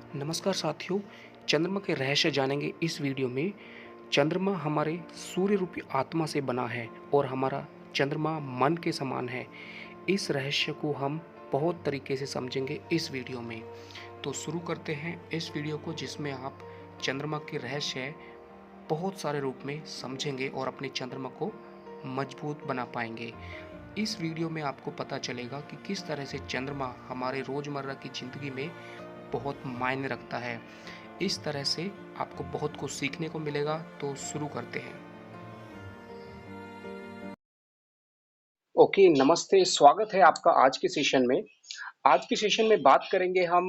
नमस्कार साथियों, चंद्रमा के रहस्य जानेंगे इस वीडियो में। चंद्रमा हमारे सूर्य रूपी आत्मा से बना है और हमारा चंद्रमा मन के समान है। इस रहस्य को हम बहुत तरीके से समझेंगे इस वीडियो में। तो शुरू करते हैं इस वीडियो को, जिसमें आप चंद्रमा के रहस्य बहुत सारे रूप में समझेंगे और अपने चंद्रमा को मजबूत बना पाएंगे। इस वीडियो में आपको पता चलेगा कि किस तरह से चंद्रमा हमारे रोज़मर्रा की ज़िंदगी में बहुत मायने रखता है। इस तरह से आपको बहुत कुछ सीखने को मिलेगा। तो शुरू करते हैं। ओके, नमस्ते, स्वागत है आपका आज के सेशन में। आज के सेशन में बात करेंगे हम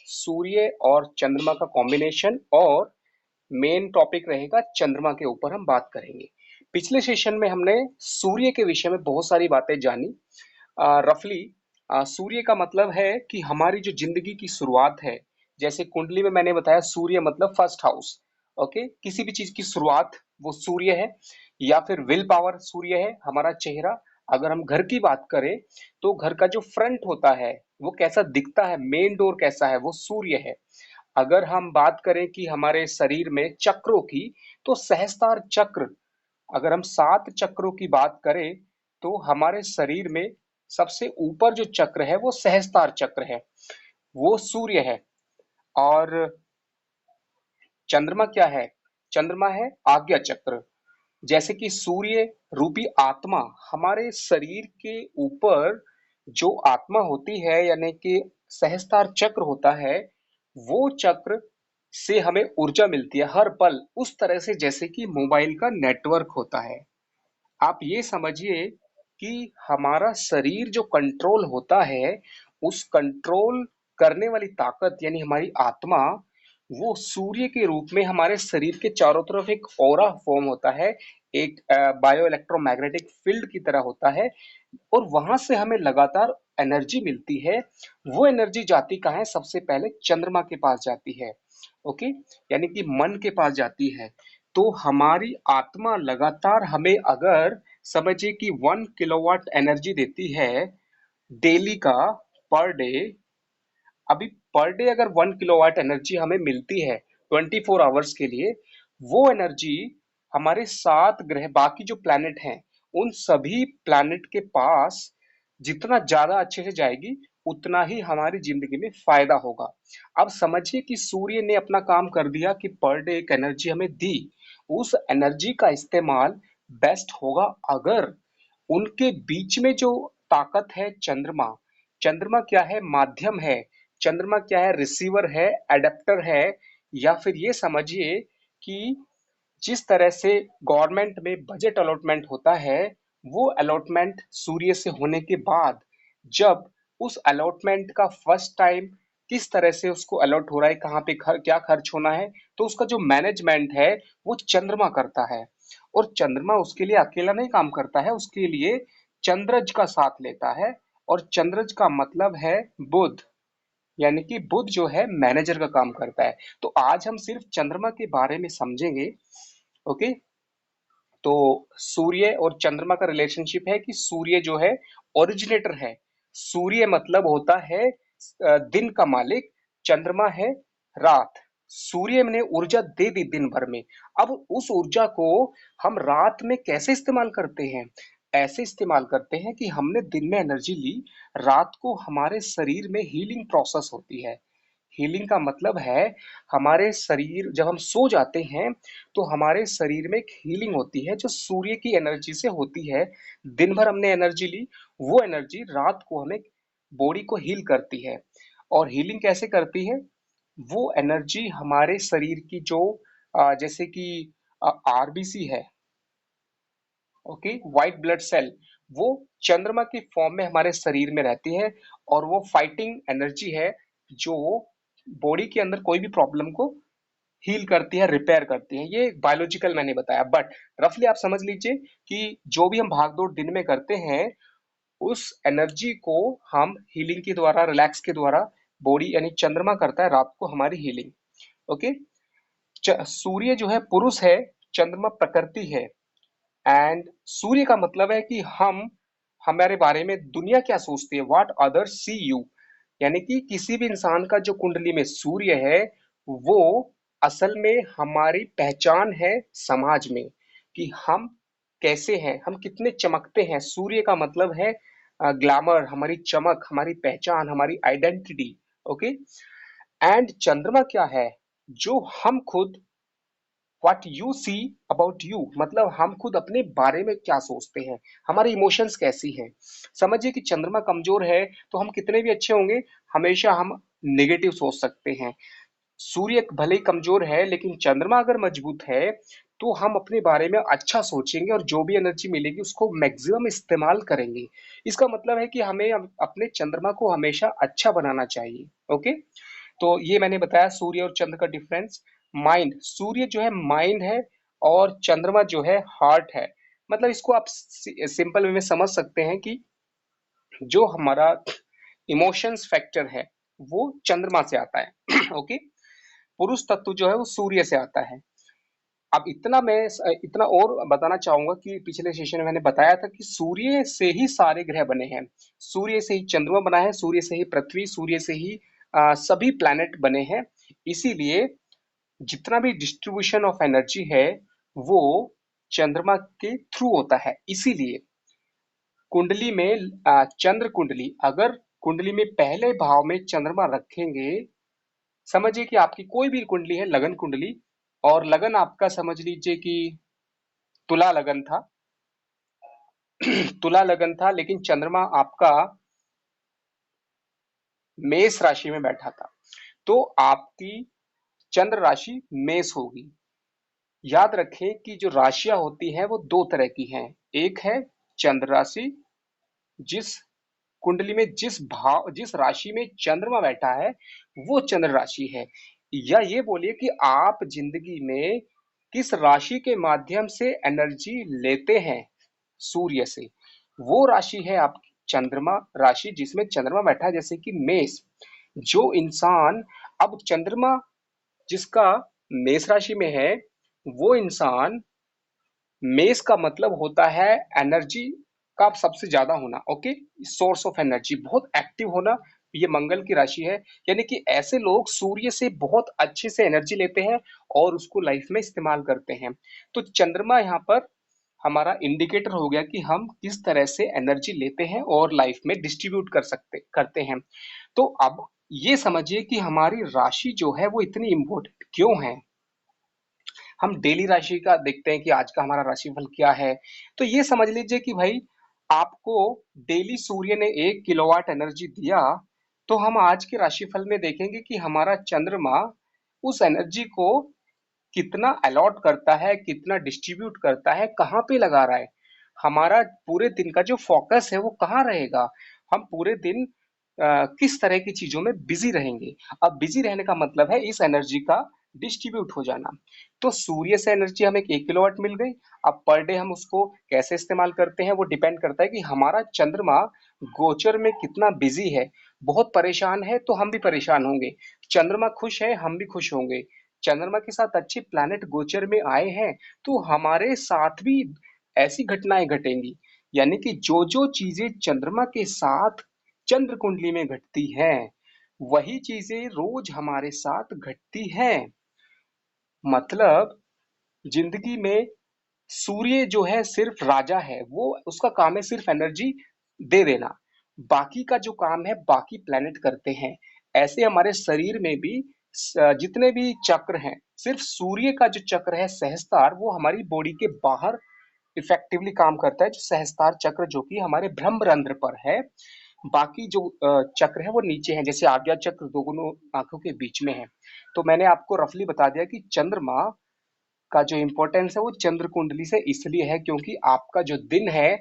सूर्य और चंद्रमा का कॉम्बिनेशन, और मेन टॉपिक रहेगा चंद्रमा के ऊपर हम बात करेंगे। पिछले सेशन में हमने सूर्य के विषय में बहुत सारी बातें जानी। रफली सूर्य का मतलब है कि हमारी जो जिंदगी की शुरुआत है, जैसे कुंडली में मैंने बताया सूर्य मतलब फर्स्ट हाउस। ओके, किसी भी चीज की शुरुआत वो सूर्य है, या फिर विल पावर सूर्य है, हमारा चेहरा। अगर हम घर की बात करें तो घर का जो फ्रंट होता है वो कैसा दिखता है, मेन डोर कैसा है, वो सूर्य है। अगर हम बात करें कि हमारे शरीर में चक्रों की, तो सहस्त्रार चक्र, अगर हम 7 चक्रों की बात करें तो हमारे शरीर में सबसे ऊपर जो चक्र है वो सहस्त्रार चक्र है, वो सूर्य है। और चंद्रमा क्या है? चंद्रमा है आज्ञा चक्र। जैसे कि सूर्य रूपी आत्मा हमारे शरीर के ऊपर जो आत्मा होती है, यानी कि सहस्त्रार चक्र होता है, वो चक्र से हमें ऊर्जा मिलती है हर पल, उस तरह से जैसे कि मोबाइल का नेटवर्क होता है। आप ये समझिए कि हमारा शरीर जो कंट्रोल होता है, उस कंट्रोल करने वाली ताकत यानी हमारी आत्मा, वो सूर्य के रूप में हमारे शरीर के चारों तरफ एक ऑरा फॉर्म होता है, एक बायो इलेक्ट्रोमैग्नेटिक फील्ड की तरह होता है, और वहां से हमें लगातार एनर्जी मिलती है। वो एनर्जी जाती कहाँ है? सबसे पहले चंद्रमा के पास जाती है। ओके, यानी कि मन के पास जाती है। तो हमारी आत्मा लगातार हमें, अगर समझिए कि 1 किलोवाट एनर्जी देती है डेली का, पर डे। अभी पर डे अगर 1 किलोवाट एनर्जी हमें मिलती है 24 आवर्स के लिए, वो एनर्जी हमारे 7 ग्रह, बाकी जो प्लैनेट हैं, उन सभी प्लैनेट के पास जितना ज्यादा अच्छे से जाएगी, उतना ही हमारी जिंदगी में फायदा होगा। अब समझिए कि सूर्य ने अपना काम कर दिया कि पर डे एक एनर्जी हमें दी। उस एनर्जी का इस्तेमाल बेस्ट होगा अगर उनके बीच में जो ताकत है, चंद्रमा। चंद्रमा क्या है? माध्यम है। चंद्रमा क्या है? रिसीवर है, एडेप्टर है। या फिर ये समझिए कि जिस तरह से गवर्नमेंट में बजट अलॉटमेंट होता है, वो अलॉटमेंट सूर्य से होने के बाद, जब उस अलॉटमेंट का फर्स्ट टाइम किस तरह से उसको अलॉट हो रहा है, कहाँ पे क्या खर्च होना है, तो उसका जो मैनेजमेंट है वो चंद्रमा करता है। और चंद्रमा उसके लिए अकेला नहीं काम करता है, उसके लिए चंद्रज का साथ लेता है। और चंद्रज का मतलब है बुध, यानी कि बुध जो है मैनेजर का काम करता है। तो आज हम सिर्फ चंद्रमा के बारे में समझेंगे। ओके, तो सूर्य और चंद्रमा का रिलेशनशिप है कि सूर्य जो है ओरिजिनेटर है। सूर्य मतलब होता है दिन का मालिक, चंद्रमा है रात। सूर्य ने ऊर्जा दे दी दिन भर में। अब उस ऊर्जा को हम रात में कैसे इस्तेमाल करते हैं? ऐसे इस्तेमाल करते हैं कि हमने दिन में एनर्जी ली, रात को हमारे शरीर में हीलिंग प्रोसेस होती है। हीलिंग का मतलब है, हमारे शरीर जब हम सो जाते हैं तो हमारे शरीर में एक हीलिंग होती है जो सूर्य की एनर्जी से होती है। दिन भर हमने एनर्जी ली, वो एनर्जी रात को हमें बॉडी को हील करती है। और हीलिंग कैसे करती है? वो एनर्जी हमारे शरीर की जो जैसे कि आरबीसी है, ओके, व्हाइट ब्लड सेल, वो चंद्रमा की फॉर्म में हमारे शरीर में रहती है। और वो फाइटिंग एनर्जी है जो बॉडी के अंदर कोई भी प्रॉब्लम को हील करती है, रिपेयर करती है। ये बायोलॉजिकल मैंने बताया, बट रफली आप समझ लीजिए कि जो भी हम भागदौड़ दिन में करते हैं, उस एनर्जी को हम हीलिंग के द्वारा, रिलैक्स के द्वारा, बॉडी यानी चंद्रमा करता है रात को हमारी हीलिंग। ओके, सूर्य जो है पुरुष है, चंद्रमा प्रकृति है। एंड सूर्य का मतलब है कि हम, हमारे बारे में दुनिया क्या सोचती है, व्हाट अदर्स सी यू। यानी कि किसी भी इंसान का जो कुंडली में सूर्य है, वो असल में हमारी पहचान है समाज में, कि हम कैसे हैं, हम कितने चमकते हैं। सूर्य का मतलब है ग्लैमर, हमारी चमक, हमारी पहचान, हमारी आइडेंटिटी। ओके। एंड चंद्रमा क्या है? जो हम खुद, what you see about you, मतलब हम खुद अपने बारे में क्या सोचते हैं, हमारी इमोशंस कैसी हैं। समझिए कि चंद्रमा कमजोर है तो हम कितने भी अच्छे होंगे, हमेशा हम नेगेटिव सोच सकते हैं। सूर्य भले ही कमजोर है, लेकिन चंद्रमा अगर मजबूत है तो हम अपने बारे में अच्छा सोचेंगे और जो भी एनर्जी मिलेगी उसको मैक्सिमम इस्तेमाल करेंगे। इसका मतलब है कि हमें अपने चंद्रमा को हमेशा अच्छा बनाना चाहिए। ओके। तो ये मैंने बताया सूर्य और चंद्र का डिफरेंस। माइंड, सूर्य जो है माइंड है और चंद्रमा जो है हार्ट है। मतलब इसको आप सिंपल वे में समझ सकते हैं कि जो हमारा इमोशंस फैक्टर है वो चंद्रमा से आता है। ओके। पुरुष तत्व जो है वो सूर्य से आता है। अब इतना और बताना चाहूंगा कि पिछले सेशन में मैंने बताया था कि सूर्य से ही सारे ग्रह बने हैं। सूर्य से ही चंद्रमा बना है, सूर्य से ही पृथ्वी, सूर्य से ही सभी प्लैनेट बने हैं। इसीलिए जितना भी डिस्ट्रीब्यूशन ऑफ एनर्जी है वो चंद्रमा के थ्रू होता है। इसीलिए कुंडली में चंद्र कुंडली, अगर कुंडली में पहले भाव में चंद्रमा रखेंगे, समझिए कि आपकी कोई भी कुंडली है, लगन कुंडली, और लगन आपका समझ लीजिए कि तुला लगन था। तुला लगन था, लेकिन चंद्रमा आपका मेष राशि में बैठा था, तो आपकी चंद्र राशि मेष होगी। याद रखें कि जो राशियां होती हैं वो दो तरह की हैं। एक है चंद्र राशि, जिस कुंडली में जिस राशि में चंद्रमा बैठा है वो चंद्र राशि है। या ये बोलिए कि आप जिंदगी में किस राशि के माध्यम से एनर्जी लेते हैं सूर्य से, वो राशि है आपकी चंद्रमा राशि, जिसमें चंद्रमा बैठा है, जैसे कि मेष। जो इंसान, अब चंद्रमा जिसका मेष राशि में है, वो इंसान, मेष का मतलब होता है एनर्जी का सबसे ज्यादा होना। ओके। सोर्स ऑफ एनर्जी, बहुत एक्टिव होना। ये मंगल की राशि है। यानी कि ऐसे लोग सूर्य से बहुत अच्छे से एनर्जी लेते हैं और उसको लाइफ में इस्तेमाल करते हैं। तो चंद्रमा यहाँ पर हमारा इंडिकेटर हो गया कि हम किस तरह से एनर्जी लेते हैं और लाइफ में डिस्ट्रीब्यूट करते हैं। तो अब ये समझिए कि हमारी राशि जो है वो इतनी इंपॉर्टेंट क्यों है। हम डेली राशि का देखते हैं कि आज का हमारा राशिफल क्या है। तो ये समझ लीजिए कि भाई आपको डेली सूर्य ने 1 किलोवाट एनर्जी दिया, तो हम आज के राशिफल में देखेंगे कि हमारा चंद्रमा उस एनर्जी को कितना अलॉट करता है, कितना डिस्ट्रीब्यूट करता है, कहाँ पे लगा रहा है। हमारा पूरे दिन का जो फोकस है वो कहाँ रहेगा, हम पूरे दिन किस तरह की चीजों में बिजी रहेंगे। अब बिजी रहने का मतलब है इस एनर्जी का डिस्ट्रीब्यूट हो जाना। तो सूर्य से एनर्जी हमें 1 किलोवाट मिल गई। अब पर डे हम उसको कैसे इस्तेमाल करते हैं वो डिपेंड करता है कि हमारा चंद्रमा गोचर में कितना बिजी है। बहुत परेशान है तो हम भी परेशान होंगे, चंद्रमा खुश है हम भी खुश होंगे। चंद्रमा के साथ अच्छे प्लैनेट गोचर में आए हैं तो हमारे साथ भी ऐसी घटनाएं घटेंगी। यानी कि जो जो चीजें चंद्रमा के साथ चंद्र कुंडली में घटती हैं, वही चीजें रोज हमारे साथ घटती हैं। मतलब जिंदगी में सूर्य जो है सिर्फ राजा है, वो उसका काम है सिर्फ एनर्जी दे देना। बाकी का जो काम है बाकी प्लैनेट करते हैं। ऐसे हमारे शरीर में भी जितने भी चक्र हैं, सिर्फ सूर्य का जो चक्र है सहस्त्रार, वो हमारी बॉडी के बाहर इफेक्टिवली काम करता है, जो सहस्त्रार चक्र जो कि हमारे ब्रह्मरंध्र पर है। बाकी जो चक्र है वो नीचे है, जैसे आज्ञा चक्र दोनों आंखों के बीच में है। तो मैंने आपको रफली बता दिया कि चंद्रमा का जो इम्पोर्टेंस है वो चंद्र कुंडली से इसलिए है क्योंकि आपका जो दिन है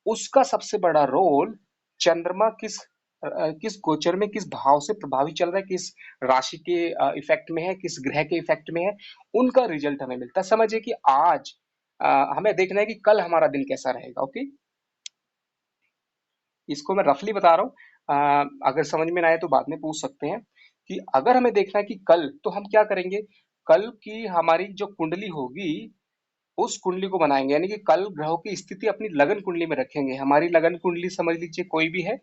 उसका सबसे बड़ा रोल चंद्रमा किस गोचर में, किस भाव से प्रभावी चल रहा है, किस राशि के इफेक्ट में है, किस ग्रह के इफेक्ट में है, उनका रिजल्ट हमें मिलता है। समझिए कि आज हमें देखना है कि कल हमारा दिन कैसा रहेगा। ओके। इसको मैं रफली बता रहा हूँ, अगर समझ में ना आए तो बाद में पूछ सकते हैं। कि अगर हमें देखना है कि कल, तो हम क्या करेंगे, कल की हमारी जो कुंडली होगी उस कुंडली को बनाएंगे। यानी कि कल ग्रहों की स्थिति अपनी लगन कुंडली में रखेंगे। हमारी लगन कुंडली समझ लीजिए कोई भी है,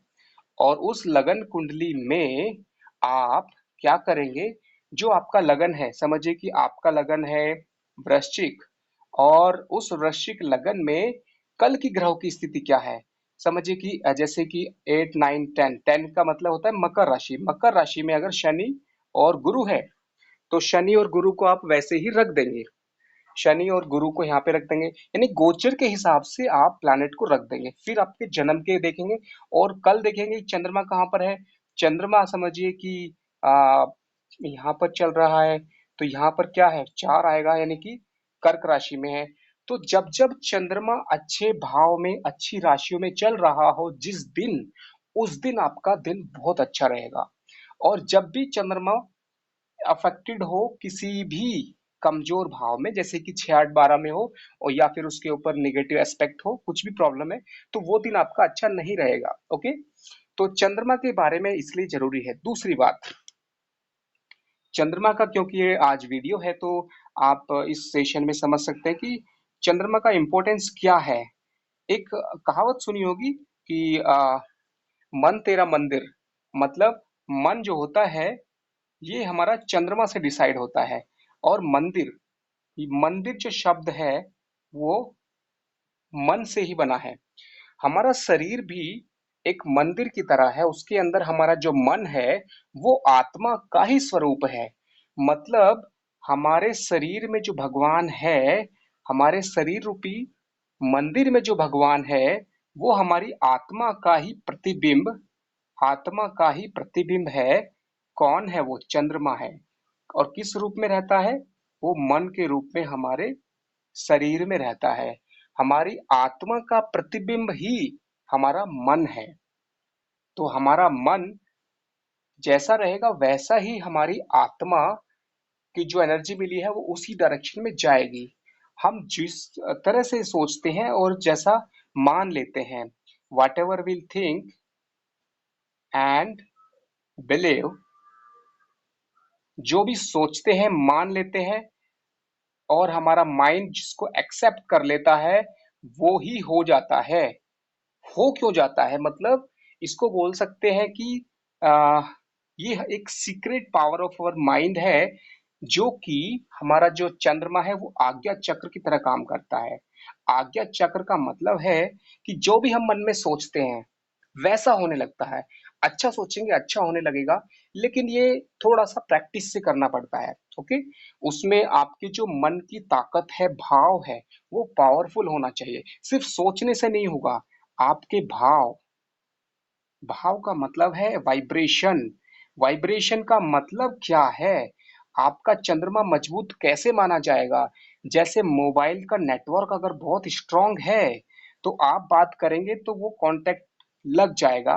और उस लगन कुंडली में आप क्या करेंगे, जो आपका लगन है, समझिए कि आपका लगन है वृश्चिक, और उस वृश्चिक लगन में कल की ग्रहों की स्थिति क्या है। समझिए कि जैसे कि 8 9 10, 10 का मतलब होता है मकर राशि। मकर राशि में अगर शनि और गुरु है, तो शनि और गुरु को आप वैसे ही रख देंगे, शनि और गुरु को यहाँ पे रख देंगे, यानी गोचर के हिसाब से आप प्लैनेट को रख देंगे। फिर आपके जन्म के देखेंगे, और कल देखेंगे चंद्रमा कहाँ पर है। चंद्रमा समझिए कि आ, यहाँ पर चल रहा है, तो यहाँ पर क्या है, 4 आएगा, यानी कि कर्क राशि में है। तो जब जब चंद्रमा अच्छे भाव में, अच्छी राशियों में चल रहा हो जिस दिन, उस दिन आपका दिन बहुत अच्छा रहेगा। और जब भी चंद्रमा अफेक्टेड हो किसी भी कमजोर भाव में, जैसे कि 6 8 12 में हो, और या फिर उसके ऊपर नेगेटिव एस्पेक्ट हो, कुछ भी प्रॉब्लम है, तो वो दिन आपका अच्छा नहीं रहेगा। ओके, तो चंद्रमा के बारे में इसलिए जरूरी है। दूसरी बात, चंद्रमा का, क्योंकि ये आज वीडियो है तो आप इस सेशन में समझ सकते हैं कि चंद्रमा का इम्पोर्टेंस क्या है। एक कहावत सुनी होगी कि मन तेरा मंदिर, मतलब मन जो होता है ये हमारा चंद्रमा से डिसाइड होता है। और मंदिर, मंदिर जो शब्द है वो मन से ही बना है। हमारा शरीर भी एक मंदिर की तरह है, उसके अंदर हमारा जो मन है वो आत्मा का ही स्वरूप है। मतलब हमारे शरीर में जो भगवान है, हमारे शरीर रूपी मंदिर में जो भगवान है, वो हमारी आत्मा का ही प्रतिबिंब, आत्मा का ही प्रतिबिंब है। कौन है वो? चंद्रमा है। और किस रूप में रहता है? वो मन के रूप में हमारे शरीर में रहता है। हमारी आत्मा का प्रतिबिंब ही हमारा मन है। तो हमारा मन जैसा रहेगा वैसा ही हमारी आत्मा की जो एनर्जी मिली है वो उसी डायरेक्शन में जाएगी। हम जिस तरह से सोचते हैं और जैसा मान लेते हैं, what ever will think and believe, जो भी सोचते हैं मान लेते हैं, और हमारा माइंड जिसको एक्सेप्ट कर लेता है वो ही हो जाता है। हो क्यों जाता है, मतलब इसको बोल सकते हैं कि आ, ये एक secret power of our mind है, जो कि हमारा जो चंद्रमा है वो आज्ञा चक्र की तरह काम करता है। आज्ञा चक्र का मतलब है कि जो भी हम मन में सोचते हैं वैसा होने लगता है। अच्छा सोचेंगे अच्छा होने लगेगा, लेकिन ये थोड़ा सा प्रैक्टिस से करना पड़ता है। ओके, उसमें आपकी जो मन की ताकत है, भाव है, वो पावरफुल होना चाहिए। सिर्फ सोचने से नहीं होगा, आपके भाव, भाव का मतलब है वाइब्रेशन। वाइब्रेशन का मतलब क्या है? आपका चंद्रमा मजबूत कैसे माना जाएगा? जैसे मोबाइल का नेटवर्क अगर बहुत स्ट्रांग है तो आप बात करेंगे तो वो कांटेक्ट लग जाएगा।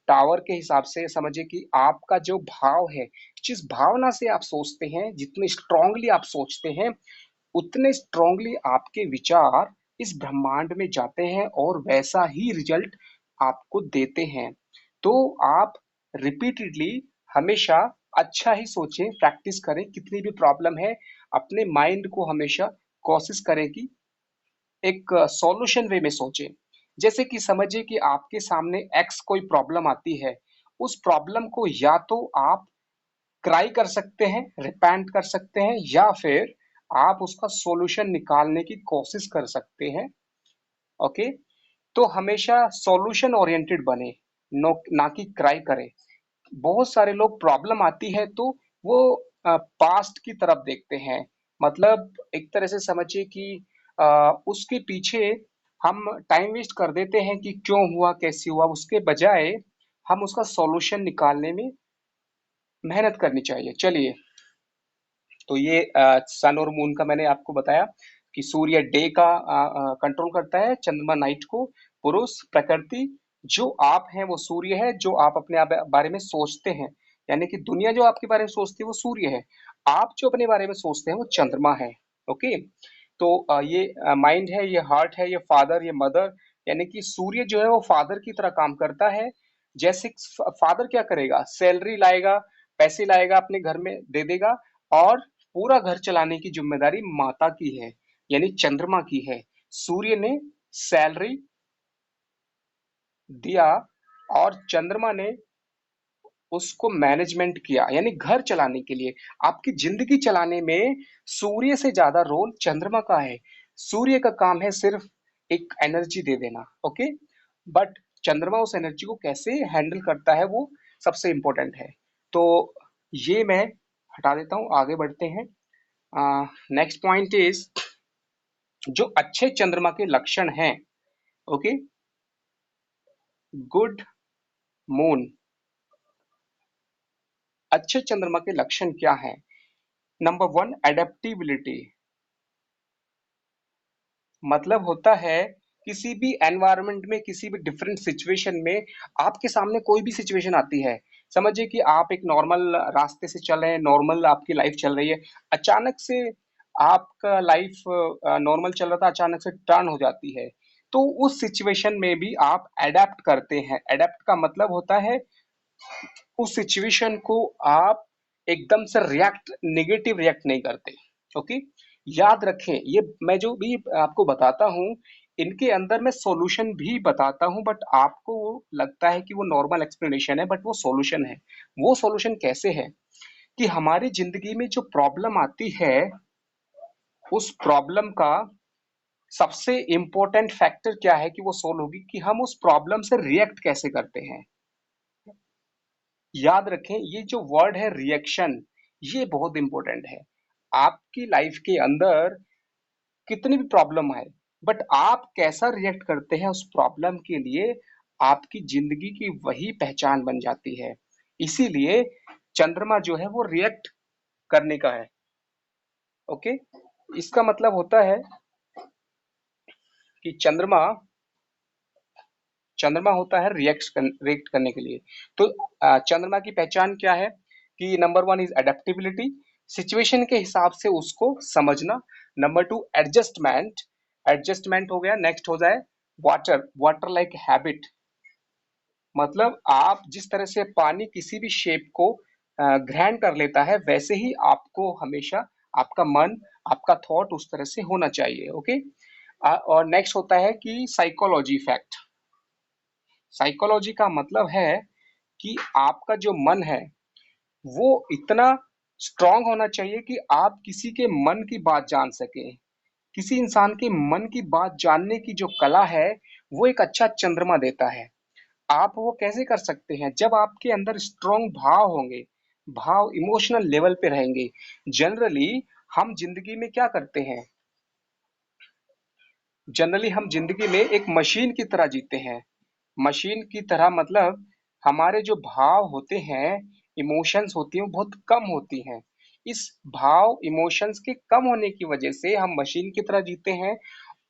टावर के हिसाब से समझिए कि आपका जो भाव है, जिस भावना से आप सोचते हैं, जितने स्ट्रांगली आप सोचते हैं, उतने स्ट्रांगली आपके विचार इस ब्रह्मांड में जाते हैं और वैसा ही रिजल्ट आपको देते हैं। तो आप रिपीटेडली हमेशा अच्छा ही सोचें, प्रैक्टिस करें। कितनी भी प्रॉब्लम है, अपने माइंड को हमेशा कोशिश करें कि एक सॉल्यूशन वे में सोचें। जैसे कि समझिए कि आपके सामने एक्स कोई प्रॉब्लम आती है, उस प्रॉब्लम को या तो आप क्राई कर सकते हैं, रिपेंट कर सकते हैं, या फिर आप उसका सॉल्यूशन निकालने की कोशिश कर सकते हैं। ओके, तो हमेशा सॉल्यूशन ओरिएंटेड बने, नो ना कि क्राई करें। बहुत सारे लोग प्रॉब्लम आती है तो वो पास्ट की तरफ देखते हैं। मतलब एक तरह से समझिए कि उसके पीछे हम टाइम वेस्ट कर देते हैं कि क्यों हुआ, कैसे हुआ, उसके बजाय हम उसका सॉल्यूशन निकालने में मेहनत करनी चाहिए। चलिए, तो ये सन और मून का मैंने आपको बताया कि सूर्य डे का कंट्रोल करता है, चंद्रमा नाइट को, पुरुष प्रकृति, जो आप हैं वो सूर्य है, जो आप अपने आप बारे में सोचते हैं, यानी कि दुनिया जो आपके बारे में सोचती है वो सूर्य है, आप जो अपने बारे में सोचते हैं वो चंद्रमा है। ओके, तो ये माइंड है, ये हार्ट है, ये फादर, ये मदर, यानी कि सूर्य जो है वो फादर की तरह काम करता है। जैसे फादर क्या करेगा, सैलरी लाएगा, पैसे लाएगा, अपने घर में दे देगा, और पूरा घर चलाने की जिम्मेदारी माता की है, यानी चंद्रमा की है। सूर्य ने सैलरी दिया, और चंद्रमा ने उसको मैनेजमेंट किया, यानी घर चलाने के लिए। आपकी जिंदगी चलाने में सूर्य से ज्यादा रोल चंद्रमा का है। सूर्य का काम है सिर्फ एक एनर्जी दे देना, ओके, बट चंद्रमा उस एनर्जी को कैसे हैंडल करता है वो सबसे इंपॉर्टेंट है। तो ये मैं हटा देता हूँ, आगे बढ़ते हैं। नेक्स्ट पॉइंट इज जो अच्छे चंद्रमा के लक्षण हैं, ओके, गुड मून। अच्छे चंद्रमा के लक्षण क्या है? Number one, adaptability. मतलब होता है किसी भी एनवायरनमेंट में, किसी भी डिफरेंट सिचुएशन में, आपके सामने कोई भी सिचुएशन आती है, समझिए कि आप एक नॉर्मल रास्ते से चल रहे हैं, नॉर्मल आपकी लाइफ चल रही है, अचानक से आपका लाइफ नॉर्मल चल रहा था, अचानक से टर्न हो जाती है, तो उस सिचुएशन में भी आप अडेप्ट करते हैं। अडेप्ट का मतलब होता है उस सिचुएशन को आप एकदम से रिएक्ट, नेगेटिव रिएक्ट नहीं करते, ओके। याद रखें, ये मैं जो भी आपको बताता हूँ, इनके अंदर मैं सॉल्यूशन भी बताता हूँ, बट आपको वो लगता है कि वो नॉर्मल एक्सप्लेनेशन है, बट वो सॉल्यूशन है। वो सॉल्यूशन कैसे है कि हमारी जिंदगी में जो प्रॉब्लम आती है, उस प्रॉब्लम का सबसे इंपॉर्टेंट फैक्टर क्या है कि वो सोल्व होगी कि हम उस प्रॉब्लम से रिएक्ट कैसे करते हैं। याद रखें, ये जो वर्ड है रिएक्शन, ये बहुत इंपॉर्टेंट है। आपकी लाइफ के अंदर कितनी भी प्रॉब्लम आए, बट आप कैसा रिएक्ट करते हैं उस प्रॉब्लम के लिए, आपकी जिंदगी की वही पहचान बन जाती है। इसीलिए चंद्रमा जो है वो रिएक्ट करने का है, ओके। इसका मतलब होता है कि चंद्रमा चंद्रमा होता है रिएक्ट करने के लिए। तो चंद्रमा की पहचान क्या है कि number one is adaptability, situation के हिसाब से उसको समझना। Number two, adjustment. एडजस्टमेंट हो गया। नेक्स्ट हो जाए वाटर, वाटर लाइक हैबिट। मतलब आप जिस तरह से पानी किसी भी शेप को ग्रहण कर लेता है, वैसे ही आपको हमेशा आपका मन, आपका थॉट उस तरह से होना चाहिए, ओके। और नेक्स्ट होता है कि साइकोलॉजी फैक्ट। साइकोलॉजी का मतलब है कि आपका जो मन है वो इतना स्ट्रांग होना चाहिए कि आप किसी के मन की बात जान सके। किसी इंसान के मन की बात जानने की जो कला है, वो एक अच्छा चंद्रमा देता है। आप वो कैसे कर सकते हैं? जब आपके अंदर स्ट्रांग भाव होंगे, भाव इमोशनल लेवल पे रहेंगे। जनरली हम जिंदगी में क्या करते हैं? जनरली हम जिंदगी में एक मशीन की तरह जीते हैं। मशीन की तरह मतलब हमारे जो भाव होते हैं, इमोशंस होती हैं, वो बहुत कम होती हैं। इस भाव इमोशंस के कम होने की वजह से हम मशीन की तरह जीते हैं,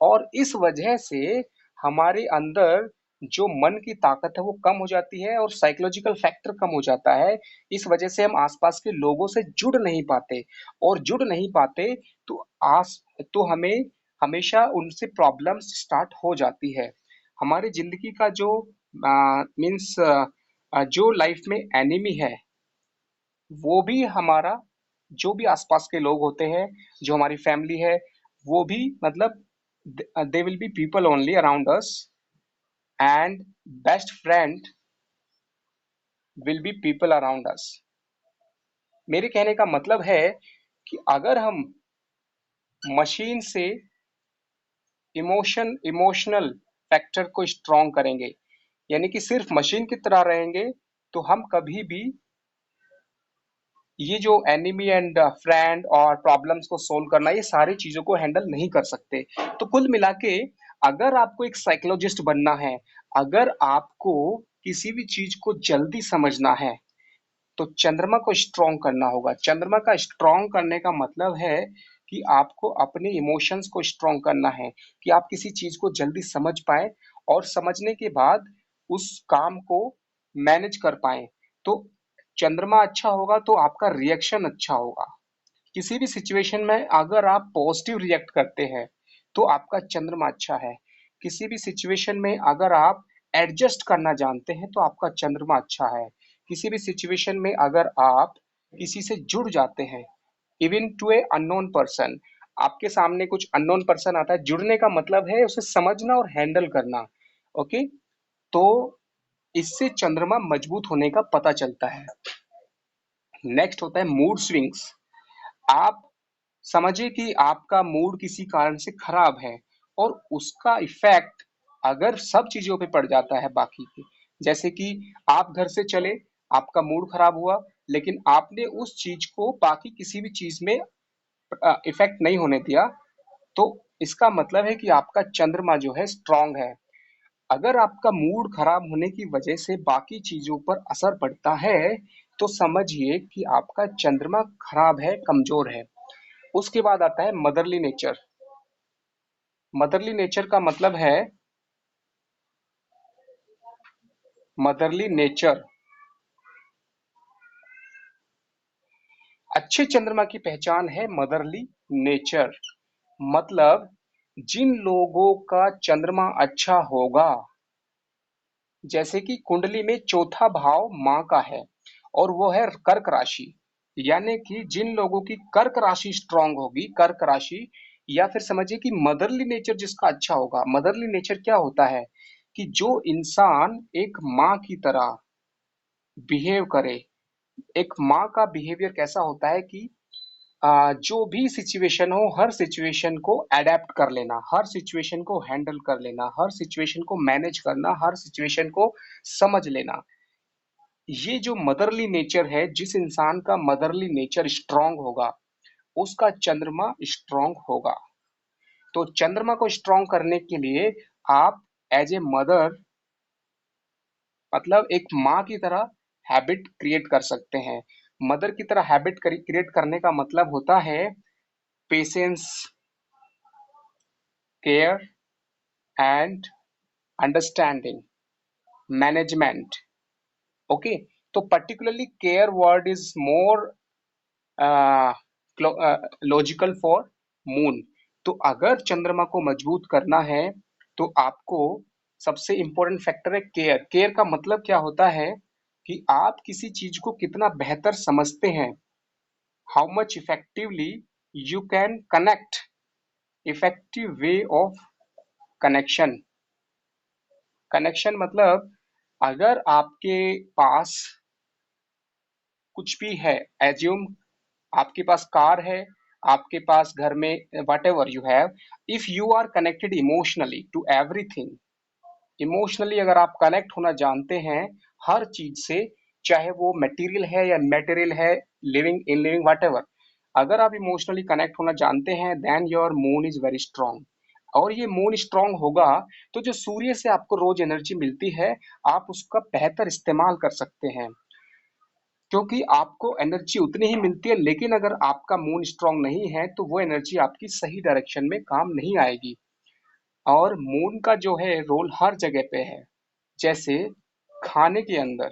और इस वजह से हमारे अंदर जो मन की ताकत है वो कम हो जाती है, और साइकोलॉजिकल फैक्टर कम हो जाता है। इस वजह से हम आसपास के लोगों से जुड़ नहीं पाते, और जुड़ नहीं पाते तो आस तो हमें हमेशा उनसे प्रॉब्लम्स स्टार्ट हो जाती है। हमारी जिंदगी का जो मीन्स जो लाइफ में एनिमी है, वो भी हमारा, जो भी आसपास के लोग होते हैं, जो हमारी फैमिली है, वो भी मतलब they will be people only around us, and best friend will be people around us. मेरे कहने का मतलब है कि अगर हम मशीन से इमोशनल फैक्टर को स्ट्रॉन्ग करेंगे, यानी कि सिर्फ मशीन की तरह रहेंगे, तो हम कभी भी ये जो एनिमी एंड फ्रेंड और प्रॉब्लम्स को सोल्व करना, ये सारी चीजों को हैंडल नहीं कर सकते। तो कुल मिला के, अगर आपको एक साइकोलॉजिस्ट बनना है, अगर आपको किसी भी चीज को जल्दी समझना है, तो चंद्रमा को स्ट्रॉन्ग करना होगा। चंद्रमा का स्ट्रॉन्ग करने का मतलब है कि आपको अपने इमोशंस को स्ट्रॉन्ग करना है, कि आप किसी चीज को जल्दी समझ पाए, और समझने के बाद उस काम को मैनेज कर पाए। तो चंद्रमा अच्छा होगा तो आपका रिएक्शन अच्छा होगा। किसी भी सिचुएशन में अगर आप पॉजिटिव रिएक्ट करते हैं, तो आपका चंद्रमा अच्छा है। किसी भी सिचुएशन में अगर आप एडजस्ट करना जानते हैं, तो आपका चंद्रमा अच्छा है। किसी भी सिचुएशन में अगर आप किसी से जुड़ जाते हैं, even to a unknown person, आपके सामने कुछ अननोन पर्सन आता है, जुड़ने का मतलब है उसे समझना और हैंडल करना, ओके। तो इससे चंद्रमा मजबूत होने का पता चलता है। नेक्स्ट होता है मूड स्विंग्स। आप समझिए कि आपका मूड किसी कारण से खराब है और उसका इफेक्ट अगर सब चीजों पे पड़ जाता है बाकी के, जैसे कि आप घर से चले, आपका मूड खराब हुआ, लेकिन आपने उस चीज को बाकी किसी भी चीज में इफेक्ट नहीं होने दिया, तो इसका मतलब है कि आपका चंद्रमा जो है स्ट्रांग है। अगर आपका मूड खराब होने की वजह से बाकी चीजों पर असर पड़ता है, तो समझिए कि आपका चंद्रमा खराब है, कमजोर है। उसके बाद आता है मदरली नेचर। मदरली नेचर का मतलब है मदरली नेचर। अच्छे चंद्रमा की पहचान है मदरली नेचर। मतलब जिन लोगों का चंद्रमा अच्छा होगा, जैसे कि कुंडली में चौथा भाव माँ का है और वो है कर्क राशि, यानी कि जिन लोगों की कर्क राशि स्ट्रांग होगी, कर्क राशि, या फिर समझिए कि मदरली नेचर जिसका अच्छा होगा। मदरली नेचर क्या होता है कि जो इंसान एक माँ की तरह बिहेव करे। एक माँ का बिहेवियर कैसा होता है कि जो भी सिचुएशन हो, हर सिचुएशन को अडेप्ट कर लेना, हर सिचुएशन को हैंडल कर लेना, हर सिचुएशन को मैनेज करना, हर सिचुएशन को समझ लेना। ये जो मदरली नेचर है, जिस इंसान का मदरली नेचर स्ट्रांग होगा, उसका चंद्रमा स्ट्रांग होगा। तो चंद्रमा को स्ट्रांग करने के लिए आप एज ए मदर, मतलब एक माँ की तरह हैबिट क्रिएट कर सकते हैं। मदर की तरह हैबिट क्रिएट करने का मतलब होता है patience, care and understanding, management. Okay, तो particularly care word is more logical for moon. तो अगर चंद्रमा को मजबूत करना है, तो आपको सबसे इंपॉर्टेंट फैक्टर है केयर। केयर का मतलब क्या होता है कि आप किसी चीज को कितना बेहतर समझते हैं, how much effectively you can connect, effective way of connection. Connection मतलब अगर आपके पास कुछ भी है, एज्यूम आपके पास कार है, आपके पास घर में whatever you have, if you are connected emotionally to everything, emotionally अगर आप कनेक्ट होना जानते हैं हर चीज से, चाहे वो मटेरियल है या मटेरियल है, living in living whatever, अगर आप इमोशनली कनेक्ट होना जानते हैं, then your moon is very strong. और ये मून स्ट्रांग होगा तो जो सूर्य से आपको रोज एनर्जी मिलती है, आप उसका बेहतर इस्तेमाल कर सकते हैं, क्योंकि आपको एनर्जी उतनी ही मिलती है। लेकिन अगर आपका मून स्ट्रांग नहीं है, तो वो एनर्जी आपकी सही डायरेक्शन में काम नहीं आएगी। और मून का जो है रोल हर जगह पे है। जैसे खाने के अंदर,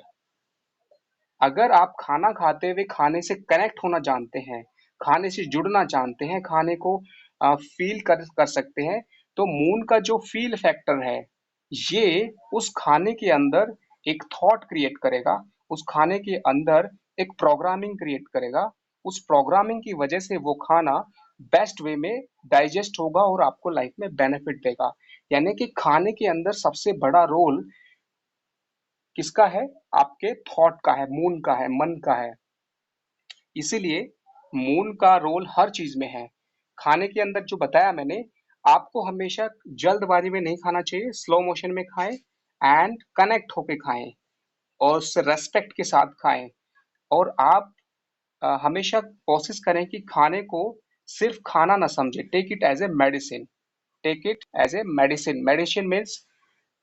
अगर आप खाना खाते हुए खाने से कनेक्ट होना जानते हैं, खाने से जुड़ना जानते हैं, खाने को फील कर सकते हैं, तो मून का जो फील फैक्टर है, ये उस खाने के अंदर एक थॉट क्रिएट करेगा, उस खाने के अंदर एक प्रोग्रामिंग क्रिएट करेगा। उस प्रोग्रामिंग की वजह से वो खाना बेस्ट वे में डाइजेस्ट होगा और आपको लाइफ में बेनिफिट देगा। यानी कि खाने के अंदर सबसे बड़ा रोल किसका है? आपके थॉट का है, मून का है, मन का है। इसीलिए मून का रोल हर चीज में है। खाने के अंदर जो बताया मैंने, आपको हमेशा जल्दबाजी में नहीं खाना चाहिए, स्लो मोशन में खाएं एंड कनेक्ट होके खाएं और उससे रेस्पेक्ट के साथ खाएं। और आप हमेशा कोशिश करें कि खाने को सिर्फ खाना ना समझे, take it as a medicine, take it as a medicine. Medicine means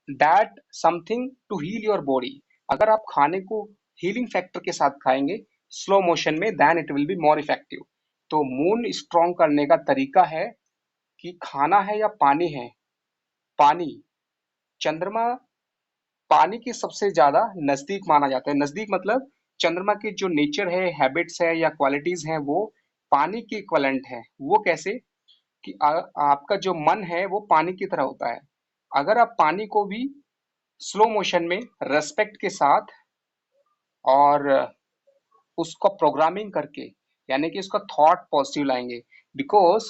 that something to heal your body. अगर आप खाने को हीलिंग फैक्टर के साथ खाएंगे स्लो मोशन में, then it will be more effective. तो मून स्ट्रॉन्ग करने का तरीका है कि खाना है या पानी है। पानी, चंद्रमा पानी के सबसे ज्यादा नजदीक माना जाता है। नजदीक मतलब चंद्रमा के जो नेचर है, हैबिट्स है या क्वालिटीज हैं, वो पानी के इक्वलेंट है। वो कैसे कि आपका जो मन है वो पानी की तरह होता है। अगर आप पानी को भी स्लो मोशन में रेस्पेक्ट के साथ और उसका प्रोग्रामिंग करके, यानी कि उसका थॉट पॉजिटिव लाएंगे। बिकॉज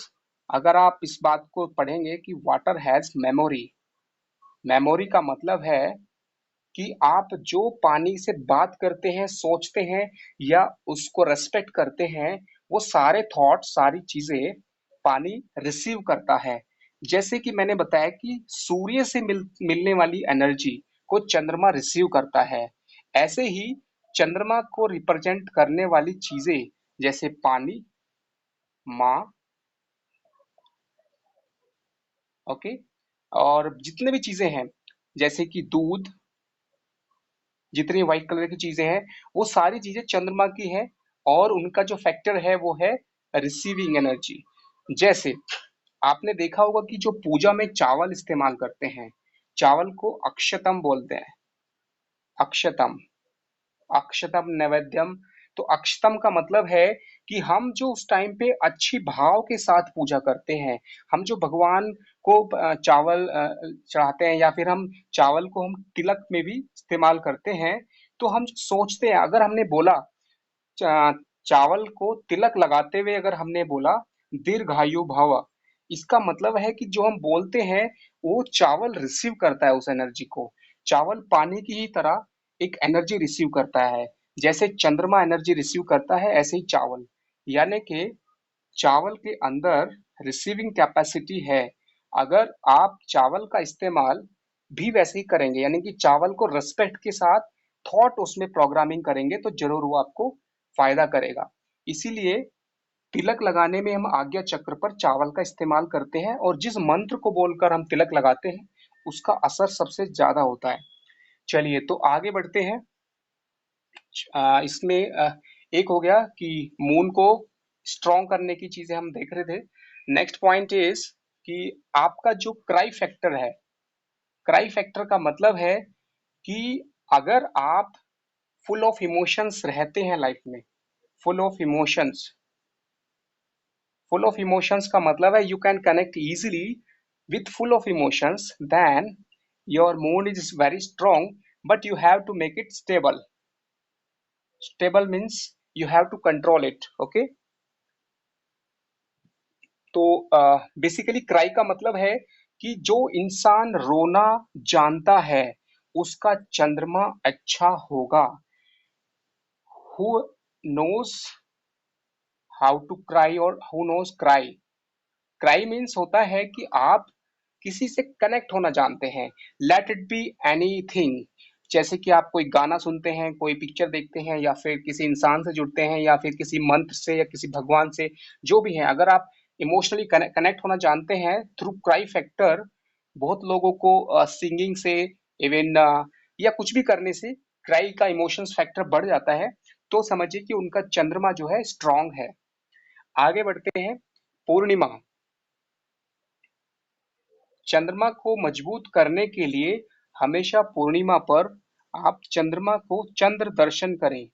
अगर आप इस बात को पढ़ेंगे कि वाटर हैज मेमोरी, मेमोरी का मतलब है कि आप जो पानी से बात करते हैं, सोचते हैं या उसको रेस्पेक्ट करते हैं, वो सारे थॉट, सारी चीजें पानी रिसीव करता है। जैसे कि मैंने बताया कि सूर्य से मिलने वाली एनर्जी को चंद्रमा रिसीव करता है। ऐसे ही चंद्रमा को रिप्रेजेंट करने वाली चीजें जैसे पानी, माँ, ओके, और जितने भी चीजें हैं जैसे कि दूध, जितनी व्हाइट कलर की चीजें हैं, वो सारी चीजें चंद्रमा की हैं और उनका जो फैक्टर है वो है रिसीविंग एनर्जी। जैसे आपने देखा होगा कि जो पूजा में चावल इस्तेमाल करते हैं, चावल को अक्षतम बोलते हैं। अक्षतम, अक्षतम नैवेद्यम। तो अक्षतम का मतलब है कि हम जो उस टाइम पे अच्छी भाव के साथ पूजा करते हैं, हम जो भगवान को चावल चढ़ाते हैं या फिर हम चावल को हम तिलक में भी इस्तेमाल करते हैं, तो हम सोचते हैं, अगर हमने बोला चावल को तिलक लगाते हुए अगर हमने बोला दीर्घायु भव, इसका मतलब है कि जो हम बोलते हैं वो चावल रिसीव करता है उस एनर्जी को। चावल पानी की ही तरह एक एनर्जी रिसीव करता है। जैसे चंद्रमा एनर्जी रिसीव करता है, ऐसे ही चावल, यानी कि चावल के अंदर रिसीविंग कैपेसिटी है। अगर आप चावल का इस्तेमाल भी वैसे ही करेंगे, यानी कि चावल को रिस्पेक्ट के साथ थॉट उसमें प्रोग्रामिंग करेंगे, तो जरूर वो आपको फायदा करेगा। इसीलिए तिलक लगाने में हम आज्ञा चक्र पर चावल का इस्तेमाल करते हैं और जिस मंत्र को बोलकर हम तिलक लगाते हैं उसका असर सबसे ज्यादा होता है। चलिए तो आगे बढ़ते हैं। इसमें एक हो गया कि मून को स्ट्रॉन्ग करने की चीजें हम देख रहे थे। नेक्स्ट पॉइंट इज कि आपका जो क्राई फैक्टर है, क्राई फैक्टर का मतलब है कि अगर आप फुल ऑफ इमोशंस रहते हैं लाइफ में, full of emotions, full of emotions का मतलब है you can connect easily with full of emotions, then your mood is very strong, but you have to make it stable. Stable means you have to control it, okay. तो basically cry का मतलब है कि जो इंसान रोना जानता है उसका चंद्रमा अच्छा होगा। Who knows how to cry और who knows cry. Cry means होता है कि आप किसी से कनेक्ट होना जानते हैं। Let it be anything. जैसे कि आप कोई गाना सुनते हैं, कोई पिक्चर देखते हैं, या फिर किसी इंसान से जुड़ते हैं, या फिर किसी मंत्र से या किसी भगवान से, जो भी है, अगर आप इमोशनली कनेक्ट होना जानते हैं थ्रू क्राई फैक्टर, बहुत लोगों को सिंगिंग से, इवन या कुछ भी करने से क्राई का इमोशंस फैक्टर बढ़ जाता है। तो समझिए कि उनका चंद्रमा जो है स्ट्रांग है। आगे बढ़ते हैं। पूर्णिमा। चंद्रमा को मजबूत करने के लिए हमेशा पूर्णिमा पर आप चंद्रमा को चंद्र दर्शन करें।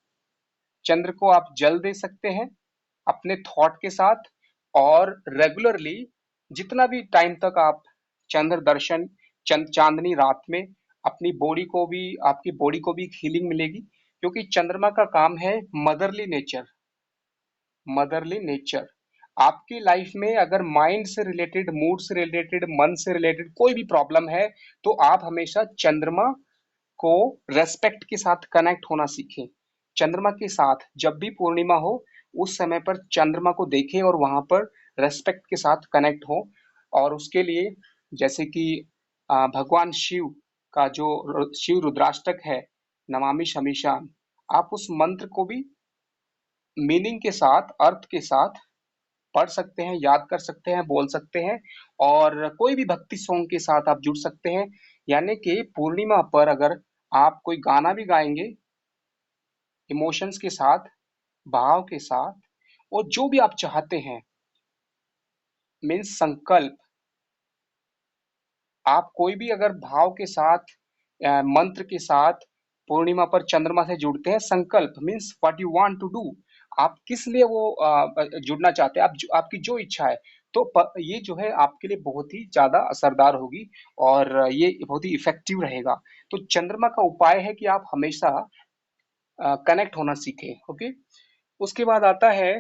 चंद्र को आप जल दे सकते हैं अपने थॉट के साथ, और रेगुलरली जितना भी टाइम तक आप चंद्र दर्शन, चांदनी रात में अपनी बॉडी को भी, आपकी बॉडी को भी हीलिंग मिलेगी, क्योंकि चंद्रमा का काम है मदरली नेचर। Motherly nature. आपकी लाइफ में अगर माइंड से रिलेटेड, मूड से रिलेटेड, मन से रिलेटेड कोई भी प्रॉब्लम है, तो आप हमेशा चंद्रमा को रेस्पेक्ट के साथ कनेक्ट होना सीखें। चंद्रमा के साथ जब भी पूर्णिमा हो, उस समय पर चंद्रमा को देखें और वहां पर रेस्पेक्ट के साथ कनेक्ट हो। और उसके लिए जैसे कि भगवान शिव का जो शिव रुद्राष्टक है, नमामि शमीशान, आप उस मंत्र को भी मीनिंग के साथ, अर्थ के साथ पढ़ सकते हैं, याद कर सकते हैं, बोल सकते हैं, और कोई भी भक्ति सॉन्ग के साथ आप जुड़ सकते हैं। यानी कि पूर्णिमा पर अगर आप कोई गाना भी गाएंगे इमोशंस के साथ, भाव के साथ, और जो भी आप चाहते हैं, मीन्स संकल्प, आप कोई भी अगर भाव के साथ, मंत्र के साथ पूर्णिमा पर चंद्रमा से जुड़ते हैं, संकल्प means what you want to do, आप किस लिए वो जुड़ना चाहते हैं, आपकी जो इच्छा है, तो ये जो है आपके लिए बहुत ही ज्यादा असरदार होगी और ये बहुत ही इफेक्टिव रहेगा। तो चंद्रमा का उपाय है कि आप हमेशा कनेक्ट होना सीखें, ओके। उसके बाद आता है,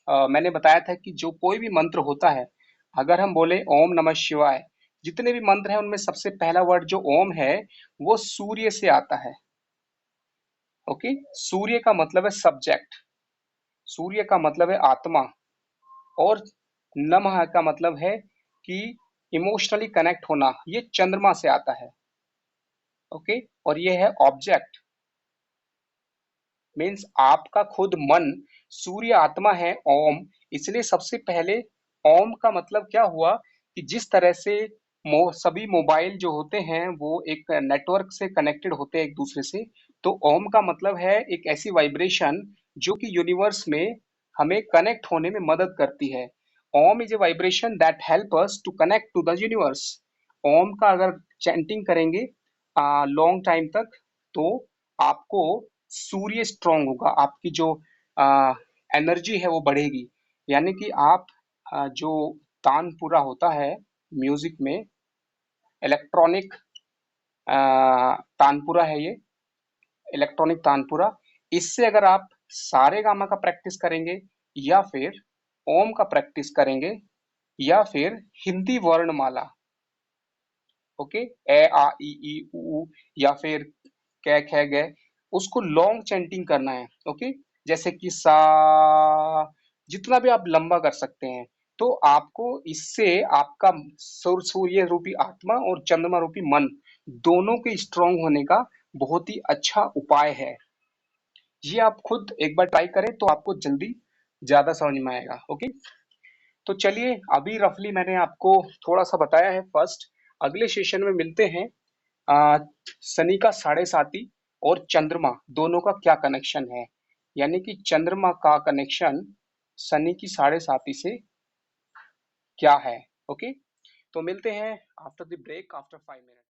मैंने बताया था कि जो कोई भी मंत्र होता है, अगर हम बोले ओम नमः शिवाय, जितने भी मंत्र हैं उनमें सबसे पहला वर्ड जो ओम है वो सूर्य से आता है। ओके, सूर्य का मतलब है सब्जेक्ट, सूर्य का मतलब है आत्मा, और नमः का मतलब है कि इमोशनली कनेक्ट होना, ये चंद्रमा से आता है। ओके, और ये है ऑब्जेक्ट, मीन्स आपका खुद मन सूर्य आत्मा है ओम। इसलिए सबसे पहले ओम का मतलब क्या हुआ कि जिस तरह से सभी मोबाइल जो होते हैं वो एक नेटवर्क से कनेक्टेड होते हैं एक दूसरे से, तो ओम का मतलब है एक ऐसी वाइब्रेशन जो कि यूनिवर्स में हमें कनेक्ट होने में मदद करती है। Om is a vibration that help us to connect to the universe. Om का अगर चैंटिंग करेंगे लॉन्ग टाइम तक, तो आपको सूर्य स्ट्रांग होगा, आपकी जो एनर्जी है वो बढ़ेगी। यानी कि आप जो तानपुरा होता है म्यूजिक में, इलेक्ट्रॉनिक तानपुरा है ये, इलेक्ट्रॉनिक तानपुरा, इससे अगर आप सारे गामा का प्रैक्टिस करेंगे, या फिर ओम का प्रैक्टिस करेंगे, या फिर हिंदी वर्णमाला, ओके, ए आ ई ई उ या फिर कै ख ग, उसको लॉन्ग चैंटिंग करना है। ओके, जैसे कि सा, जितना भी आप लंबा कर सकते हैं, तो आपको इससे आपका सूर्य रूपी आत्मा और चंद्रमा रूपी मन दोनों के स्ट्रांग होने का बहुत ही अच्छा उपाय है। ये आप खुद एक बार ट्राई करें तो आपको जल्दी ज्यादा समझ में आएगा। ओके, तो चलिए अभी रफली मैंने आपको थोड़ा सा बताया है फर्स्ट। अगले सेशन में मिलते हैं। आ, शनि का साढ़े साती और चंद्रमा दोनों का क्या कनेक्शन है, यानी कि चंद्रमा का कनेक्शन शनि की साढ़े साती से क्या है। ओके, तो मिलते हैं after the break, after 5 minute.